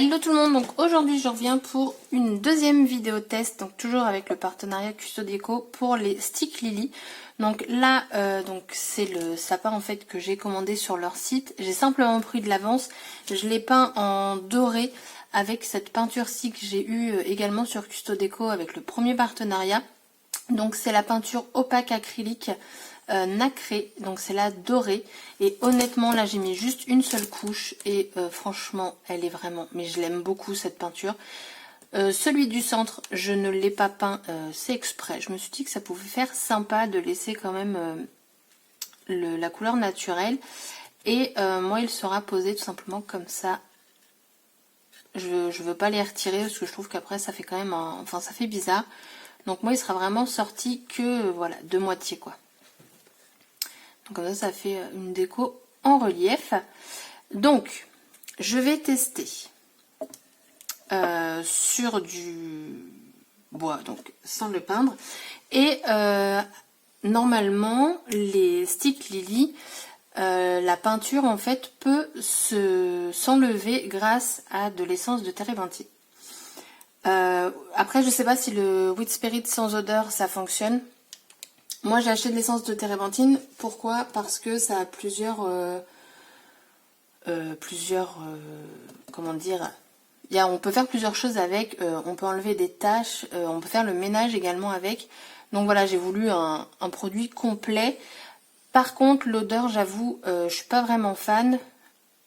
Hello tout le monde, donc aujourd'hui je reviens pour une deuxième vidéo test, donc toujours avec le partenariat Custo Déco pour les sticks Lily. Donc là, donc c'est le sapin en fait que j'ai commandé sur leur site. J'ai simplement pris de l'avance, je l'ai peint en doré avec cette peinture-ci que j'ai eue également sur Custo Déco avec le premier partenariat. Donc c'est la peinture opaque acrylique nacrée, donc c'est la dorée, et honnêtement là j'ai mis juste une seule couche et franchement elle est vraiment, mais je l'aime beaucoup cette peinture. Celui du centre je ne l'ai pas peint, c'est exprès, je me suis dit que ça pouvait faire sympa de laisser quand même la couleur naturelle, et moi il sera posé tout simplement comme ça. Je veux pas les retirer parce que je trouve qu'après ça fait quand même enfin ça fait bizarre, donc moi il sera vraiment sorti que voilà, de moitié quoi. Donc comme ça fait une déco en relief. Donc je vais tester sur du bois, donc sans le peindre, et normalement les sticks Lily, la peinture en fait peut s'enlever grâce à de l'essence de térébenthine. Après je sais pas si le Wheat Spirit sans odeur ça fonctionne. Moi j'ai acheté de l'essence de térébenthine. Pourquoi? Parce que ça a plusieurs comment dire, on peut faire plusieurs choses avec, on peut enlever des taches, on peut faire le ménage également avec. Donc voilà, j'ai voulu un produit complet. Par contre l'odeur, j'avoue, je suis pas vraiment fan,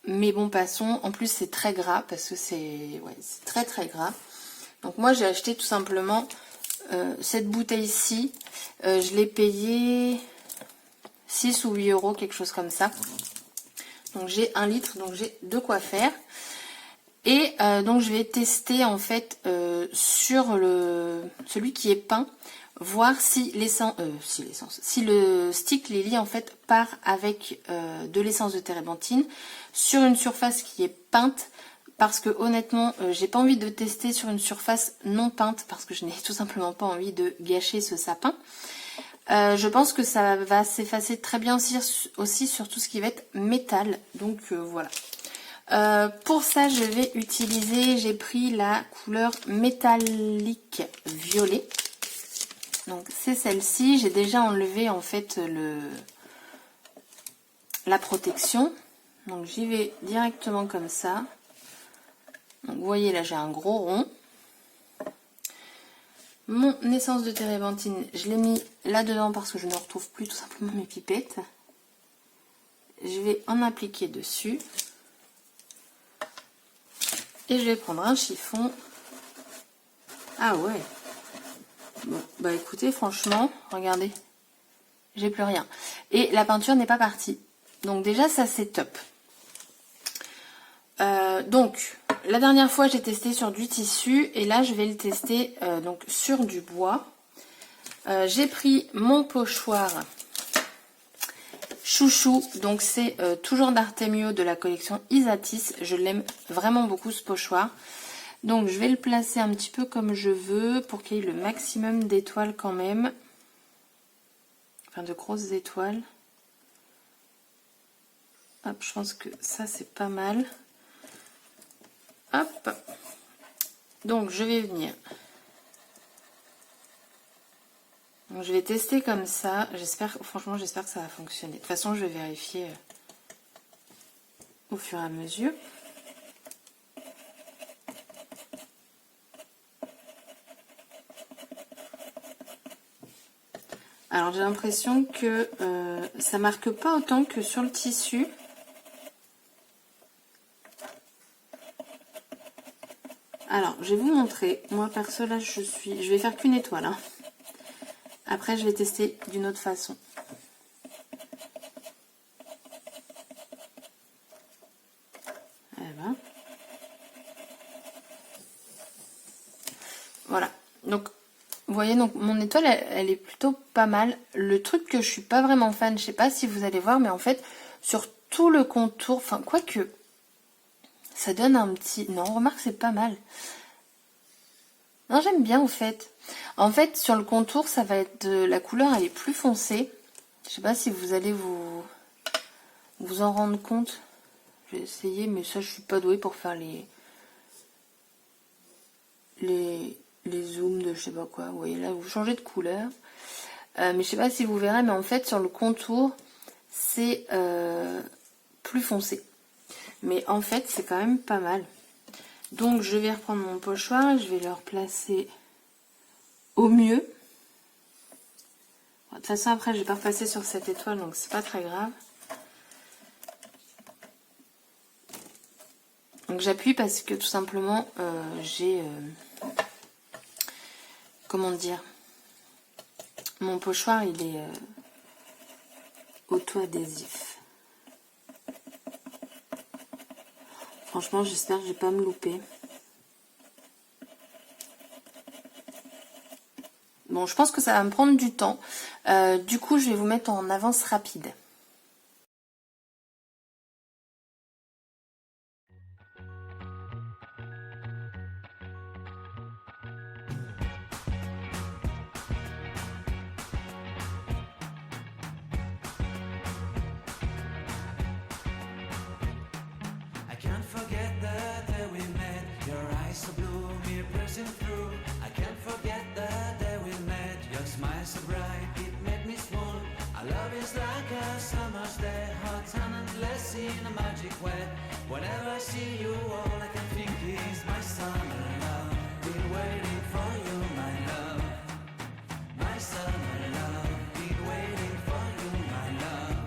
mais bon passons. En plus c'est très gras parce que c'est très très gras. Donc moi j'ai acheté tout simplement cette bouteille-ci, je l'ai payé 6 ou 8 euros, quelque chose comme ça. Donc j'ai 1 litre, donc j'ai de quoi faire. Et donc je vais tester en fait sur celui qui est peint, voir si si le stick Lily en fait part avec de l'essence de térébenthine sur une surface qui est peinte. Parce que honnêtement, j'ai pas envie de tester sur une surface non peinte parce que je n'ai tout simplement pas envie de gâcher ce sapin. Je pense que ça va s'effacer très bien aussi sur tout ce qui va être métal. Donc voilà. Pour ça, je vais utiliser, j'ai pris la couleur métallique violet. Donc c'est celle-ci. J'ai déjà enlevé en fait la protection. Donc j'y vais directement comme ça. Donc vous voyez là j'ai un gros rond. Mon essence de térébenthine, je l'ai mis là-dedans parce que je ne retrouve plus tout simplement mes pipettes. Je vais en appliquer dessus. Et je vais prendre un chiffon. Ah ouais. Bon, bah écoutez, franchement, regardez. J'ai plus rien. Et la peinture n'est pas partie. Donc déjà ça c'est top. Donc la dernière fois j'ai testé sur du tissu et là je vais le tester donc sur du bois. J'ai pris mon pochoir chouchou, donc c'est toujours d'Artemio de la collection Isatis. Je l'aime vraiment beaucoup ce pochoir. Donc je vais le placer un petit peu comme je veux pour qu'il y ait le maximum d'étoiles quand même. Enfin de grosses étoiles. Hop, je pense que ça c'est pas mal. Hop, donc je vais venir. Donc, je vais tester comme ça. Franchement, j'espère que ça va fonctionner. De toute façon, je vais vérifier au fur et à mesure. Alors, j'ai l'impression que ça marque pas autant que sur le tissu. Alors, je vais vous montrer. Moi, perso, là, je vais faire qu'une étoile. Hein. Après, je vais tester d'une autre façon. Voilà. Voilà. Donc, vous voyez, donc mon étoile, elle est plutôt pas mal. Le truc que je suis pas vraiment fan, je sais pas si vous allez voir, mais en fait, sur tout le contour, enfin, quoique, ça donne un petit... Non, remarque, c'est pas mal. Non, j'aime bien, en fait. En fait, sur le contour, ça va être... La couleur, elle est plus foncée. Je sais pas si vous allez vous en rendre compte. Je vais essayer, mais ça, je suis pas douée pour faire les zooms de je sais pas quoi. Vous voyez là, vous changez de couleur. Mais je sais pas si vous verrez, mais en fait sur le contour, c'est plus foncé. Mais en fait, c'est quand même pas mal. Donc je vais reprendre mon pochoir, je vais le replacer au mieux. De toute façon, après, je vais pas repasser sur cette étoile, donc c'est pas très grave. Donc j'appuie parce que tout simplement, j'ai... comment dire, mon pochoir, il est auto-adhésif. Franchement, j'espère que je vais pas me louper. Bon, je pense que ça va me prendre du temps. Du coup, je vais vous mettre en avance rapide. I can't forget the day we met. Your eyes so blue, me pressing through. I can't forget the day we met. Your smile so bright, it made me swoon. Our love is like a summer's day, hot and endless in a magic way. Whenever I see you, all I can think is my summer love. Been waiting for you, my love. My summer love. Been waiting for you, my love.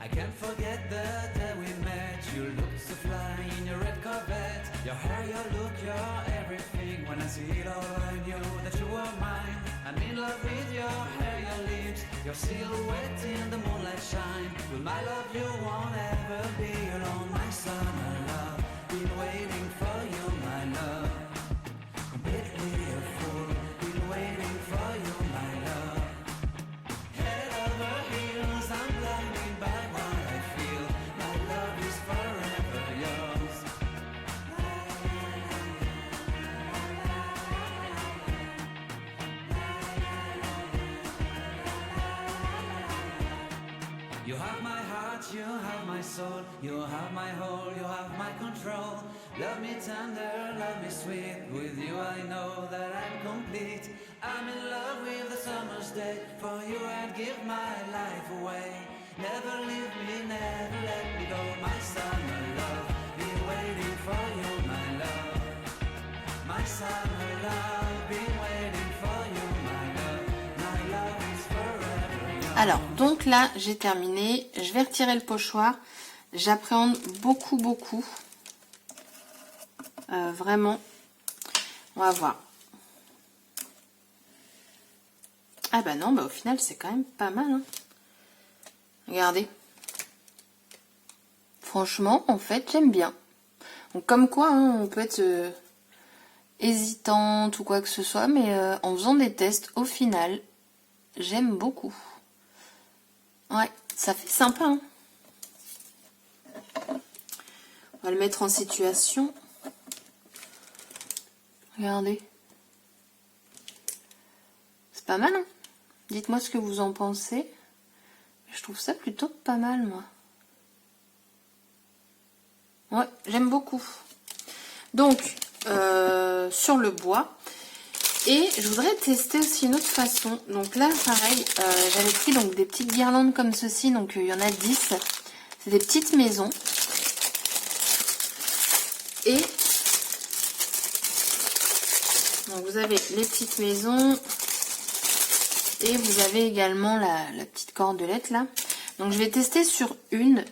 I can't forget the day we met. You looked so fly in your red Corvette. Your hair, your look, your everything. When I see it all, I knew that you were mine. I'm in love with your hair, your lips, your silhouette in the moonlight shine. With my love, you won't ever be alone. My summer love, been waiting for you, my love. Completely a fool, been waiting for you, my love. Head over heels, I'm blinded by what I feel. My love is forever yours. You have my heart, you have my soul, you have my whole, you have my control. Love me tender, love me sweet. With you I know that I'm complete. I'm in love with the summer's day. For you I'd give my life away. Never leave me, never let me go. My summer love, been waiting for you, my love. My summer love, been waiting for you, my love. My love is forever yours. Alors, donc là, j'ai terminé. Je vais retirer le pochoir. J'appréhende beaucoup. Vraiment. On va voir. Ah bah non, bah au final, c'est quand même pas mal. Hein. Regardez. Franchement, en fait, j'aime bien. Donc, comme quoi, hein, on peut être hésitante ou quoi que ce soit, mais en faisant des tests, au final, j'aime beaucoup. Ouais, ça fait sympa. Hein. On va le mettre en situation. Regardez. C'est pas mal, hein. Dites-moi ce que vous en pensez. Je trouve ça plutôt pas mal, moi. Ouais, j'aime beaucoup. Donc, sur le bois. Et je voudrais tester aussi une autre façon. Donc là, pareil, j'avais pris donc des petites guirlandes comme ceci. Donc, il y en a 10. C'est des petites maisons. Et donc vous avez les petites maisons. Et vous avez également la petite cordelette là. Donc je vais tester sur une.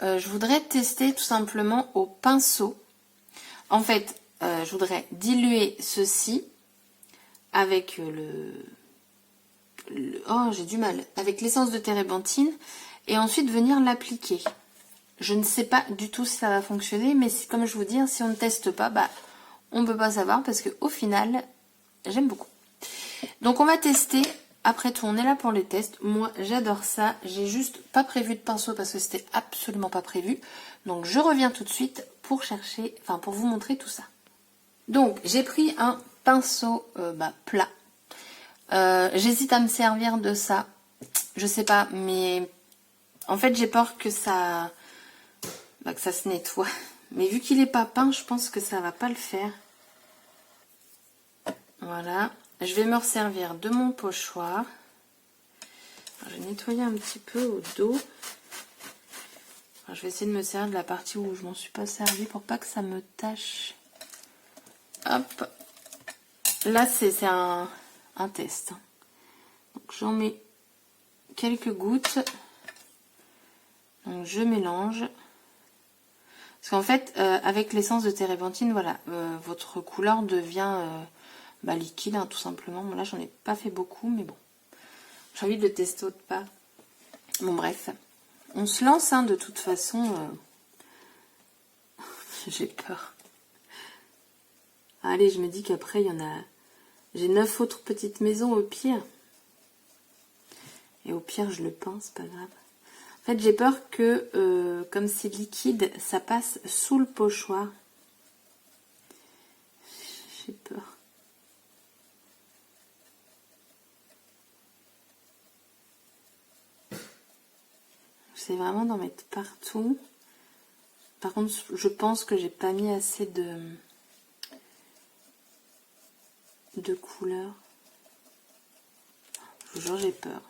Je voudrais tester tout simplement au pinceau. En fait, je voudrais diluer ceci avec oh, j'ai du mal. Avec l'essence de térébenthine. Et ensuite venir l'appliquer. Je ne sais pas du tout si ça va fonctionner. Mais comme je vous dis, si on ne teste pas, bah, on ne peut pas savoir. Parce qu'au final, j'aime beaucoup. Donc on va tester. Après tout, on est là pour les tests. Moi, j'adore ça. J'ai juste pas prévu de pinceau parce que c'était absolument pas prévu. Donc, je reviens tout de suite pour chercher, enfin, pour vous montrer tout ça. Donc, j'ai pris un pinceau plat. J'hésite à me servir de ça. Je sais pas, mais en fait, j'ai peur que ça se nettoie. Mais vu qu'il est pas peint, je pense que ça va pas le faire. Voilà. Je vais me resservir de mon pochoir. Alors, je vais nettoyer un petit peu au dos. Alors, je vais essayer de me servir de la partie où je m'en suis pas servi pour pas que ça me tâche. Hop. Là, c'est un test. Donc, j'en mets quelques gouttes. Donc, je mélange. Parce qu'en fait, avec l'essence de térébenthine, voilà, votre couleur devient liquide, hein, tout simplement. Bon, là, j'en ai pas fait beaucoup, mais bon. J'ai envie de le tester autre part. Bon, bref. On se lance, hein, de toute façon. J'ai peur. Allez, je me dis qu'après, il y en a... J'ai 9 autres petites maisons au pire. Et au pire, je le peins, c'est pas grave. En fait, j'ai peur que, comme c'est liquide, ça passe sous le pochoir. J'ai peur. J'essaie vraiment d'en mettre partout. Par contre, je pense que j'ai pas mis assez de couleurs. Je vous jure, j'ai peur.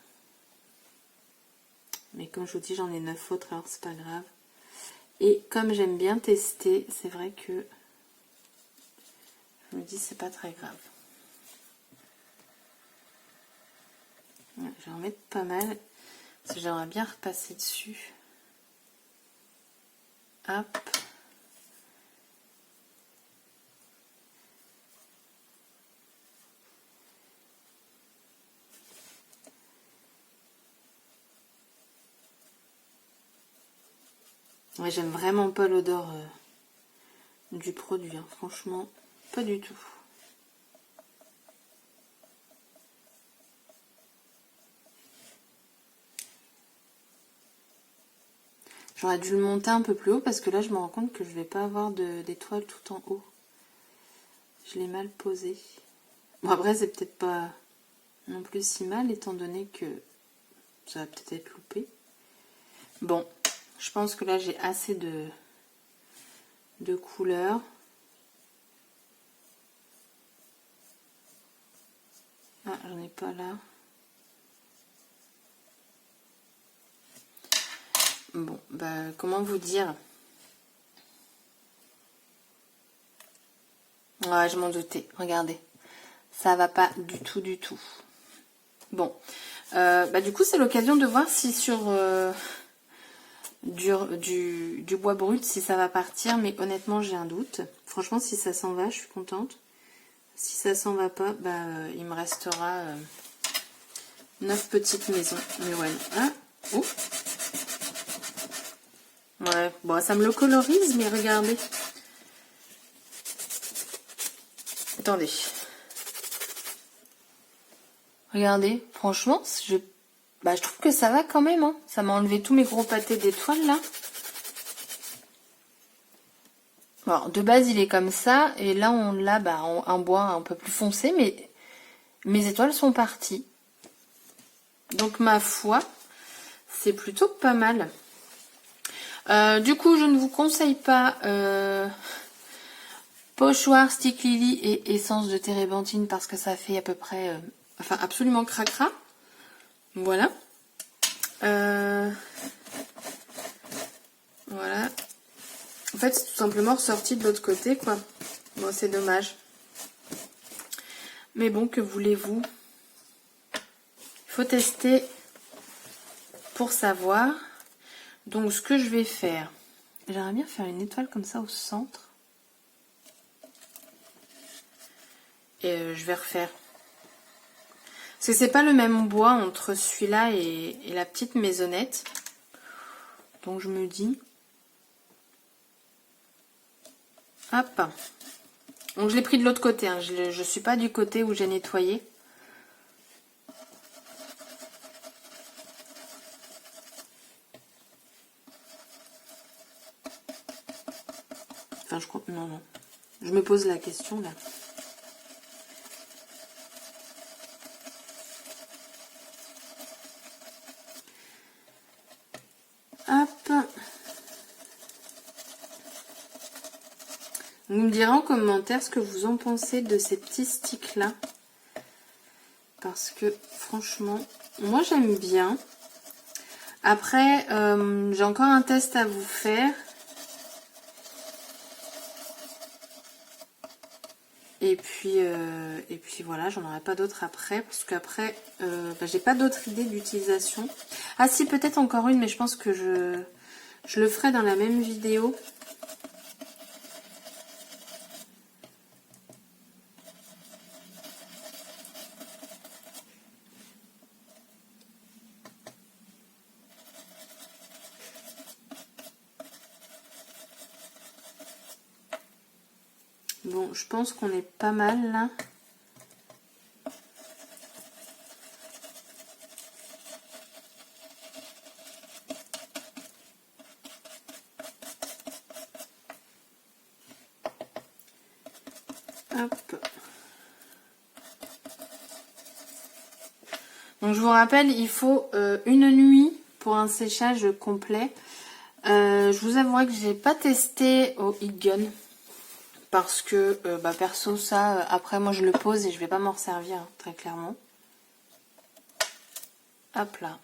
Mais comme je vous dis, j'en ai 9 autres, alors c'est pas grave. Et comme j'aime bien tester, c'est vrai que je me dis c'est pas très grave. Ouais, je vais en mettre pas mal. Parce que j'aimerais bien repasser dessus. Hop. Ouais, j'aime vraiment pas l'odeur du produit, hein. Franchement, pas du tout. J'aurais dû le monter un peu plus haut parce que là je me rends compte que je vais pas avoir d'étoiles tout en haut. Je l'ai mal posé. Bon, après c'est peut-être pas non plus si mal étant donné que ça va peut-être être loupé. Bon, je pense que là j'ai assez de couleurs. Ah, j'en ai pas là. Bon, bah comment vous dire? Ouais, je m'en doutais. Regardez, ça va pas du tout, du tout. Bon, du coup, c'est l'occasion de voir si sur du bois brut, si ça va partir. Mais honnêtement, j'ai un doute. Franchement, si ça s'en va, je suis contente. Si ça s'en va pas, il me restera 9 petites maisons. Mais ouais, hein? Oh. Ouais, bon, ça me le colorise, mais regardez. Attendez. Regardez, franchement, je trouve que ça va quand même. Hein. Ça m'a enlevé tous mes gros pâtés d'étoiles, là. Alors, de base, il est comme ça. Et là, on l'a un bois un peu plus foncé. Mais mes étoiles sont parties. Donc, ma foi, c'est plutôt pas mal. Du coup, je ne vous conseille pas pochoir, stick lily et essence de térébenthine parce que ça fait à peu près, absolument cracra. Voilà. Voilà. En fait, c'est tout simplement ressorti de l'autre côté, quoi. Bon, c'est dommage. Mais bon, que voulez-vous? Il faut tester pour savoir. Donc, ce que je vais faire, j'aimerais bien faire une étoile comme ça au centre. Et je vais refaire. Parce que c'est pas le même bois entre celui-là et la petite maisonnette. Donc, je me dis... Hop. Donc, je l'ai pris de l'autre côté. Hein. Je suis pas du côté où j'ai nettoyé. Enfin, je crois... Non. Je me pose la question, là. Hop. Vous me direz en commentaire ce que vous en pensez de ces petits sticks là. Parce que franchement, moi j'aime bien. Après, j'ai encore un test à vous faire. Et puis voilà, j'en aurai pas d'autres après. Parce qu'après, j'ai pas d'autres idées d'utilisation. Ah si, peut-être encore une, mais je pense que je le ferai dans la même vidéo. Bon, je pense qu'on est pas mal là. Hop. Donc je vous rappelle, il faut une nuit pour un séchage complet. Je vous avouerai que j'ai pas testé au Heat Gun. Parce que, perso, ça, après, moi, je le pose et je vais pas m'en resservir, hein, très clairement. Hop là.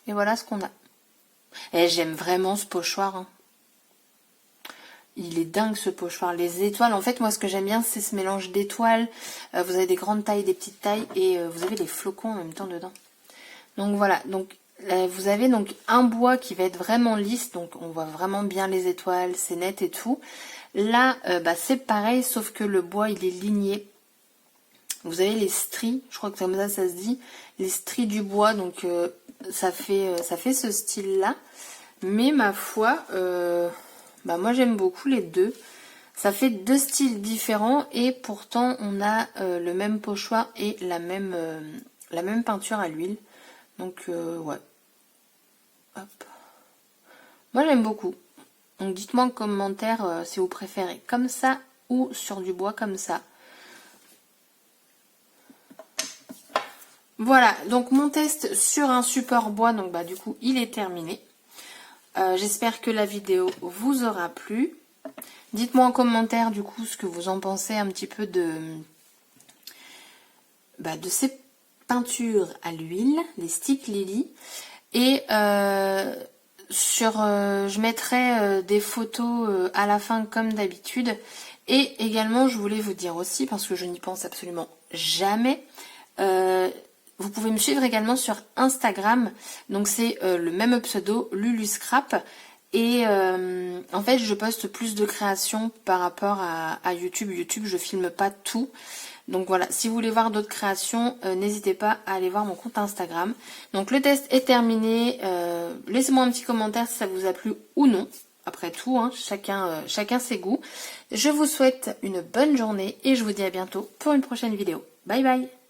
Et voilà ce qu'on a. Et j'aime vraiment ce pochoir. Hein. Il est dingue, ce pochoir. Les étoiles, en fait, moi, ce que j'aime bien, c'est ce mélange d'étoiles. Vous avez des grandes tailles, des petites tailles, et vous avez les flocons en même temps dedans. Donc, voilà. Donc, vous avez donc un bois qui va être vraiment lisse. Donc, on voit vraiment bien les étoiles, c'est net et tout. Là, c'est pareil, sauf que le bois, il est ligné. Vous avez les stries, je crois que comme ça se dit, les stries du bois, donc ça fait ce style-là. Mais ma foi, moi j'aime beaucoup les deux. Ça fait deux styles différents et pourtant on a le même pochoir et la même peinture à l'huile. Donc ouais. Hop. Moi j'aime beaucoup. Donc dites-moi en commentaire si vous préférez comme ça ou sur du bois comme ça. Voilà, donc mon test sur un support bois, donc du coup il est terminé. J'espère que la vidéo vous aura plu. Dites-moi en commentaire du coup ce que vous en pensez un petit peu de ces peintures à l'huile, les Stick Lily. Et je mettrai des photos à la fin comme d'habitude. Et également je voulais vous dire aussi, parce que je n'y pense absolument jamais, vous pouvez me suivre également sur Instagram. Donc c'est le même pseudo, LuluScrap. Et en fait je poste plus de créations par rapport à YouTube. YouTube je filme pas tout. Donc voilà, si vous voulez voir d'autres créations, n'hésitez pas à aller voir mon compte Instagram. Donc le test est terminé. Laissez-moi un petit commentaire si ça vous a plu ou non. Après tout, hein, chacun ses goûts. Je vous souhaite une bonne journée et je vous dis à bientôt pour une prochaine vidéo. Bye bye!